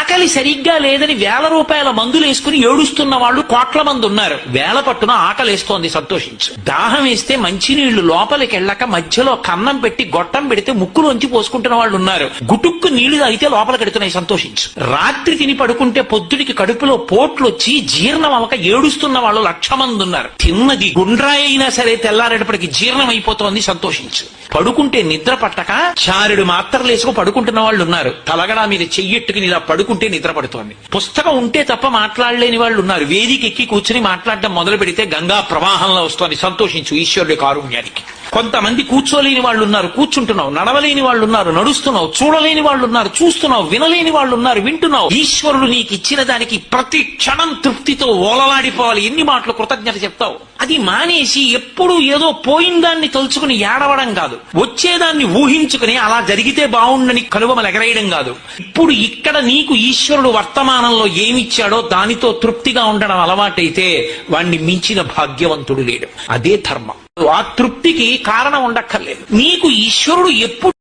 ఆకలి సరిగ్గా లేదని 1000 రూపాయల మందులు వేసుకుని ఏడుస్తున్న వాళ్ళు కోట్ల మంది ఉన్నారు. వేల పట్టున ఆకలేస్తోంది, సంతోషించు. దాహం వేస్తే మంచినీళ్లు లోపలికి వెళ్ళక మధ్యలో కన్నం పెట్టి గొట్టం పెడితే ముక్కులోంచి పోసుకుంటున్న వాళ్ళు ఉన్నారు. గుటుక్కు నీళ్లు తాగితే లోపలికి ఎడుతున్నాయి, సంతోషించు. రాత్రి తిని పడుకుంటే పొద్దుడికి కడుపులో పోట్లు వచ్చి జీర్ణం అవక ఏడుస్తున్న వాళ్ళు 1,00,000 మంది ఉన్నారు. తిన్నది గుండ్రాయి అయినా సరే తెల్లారేటప్పటికి జీర్ణం అయిపోతోంది, సంతోషించు. పడుకుంటే నిద్ర పట్టక చారుడు మాత్రలు వేసుకు పడుకుంటున్న వాళ్ళు ఉన్నారు. తలగడా మీద చెయ్యెట్టుకుని ఇలా పడుకుంటే నిద్ర పడుతోంది. పుస్తకం ఉంటే తప్ప మాట్లాడలేని వాళ్ళు ఉన్నారు. వేదిక ఎక్కి కూర్చుని మాట్లాడడం మొదలు పెడితే గంగా ప్రవాహంలో వస్తోంది, సంతోషించు ఈశ్వరుడి కారుణ్యానికి. కొంతమంది కూర్చోలేని వాళ్ళు ఉన్నారు, కూర్చుంటున్నావు. నడవలేని వాళ్ళు ఉన్నారు, నడుస్తున్నావు. చూడలేని వాళ్ళు ఉన్నారు, చూస్తున్నావు. వినలేని వాళ్ళు ఉన్నారు, వింటున్నావు. ఈశ్వరుడు నీకు ఇచ్చిన దానికి ప్రతి క్షణం తృప్తితో ఓలలాడిపోవాలి. ఎన్ని మాటలు కృతజ్ఞత చెప్తావు? అది మానేసి ఎప్పుడు ఏదో పోయిన దాన్ని తలుచుకుని ఏడవడం కాదు, వచ్చేదాన్ని ఊహించుకుని అలా జరిగితే బాగుండని కలువమలు ఎగరేయడం కాదు. ఇప్పుడు ఇక్కడ నీకు ఈశ్వరుడు వర్తమానంలో ఏమిచ్చాడో దానితో తృప్తిగా ఉండడం అలవాటైతే వాణ్ణి మించిన భాగ్యవంతుడు లేడు. అదే ధర్మం. ఆ తృప్తికి కారణం ఉండక్కర్లేదు. నీకు ఈశ్వరుడు ఎప్పుడు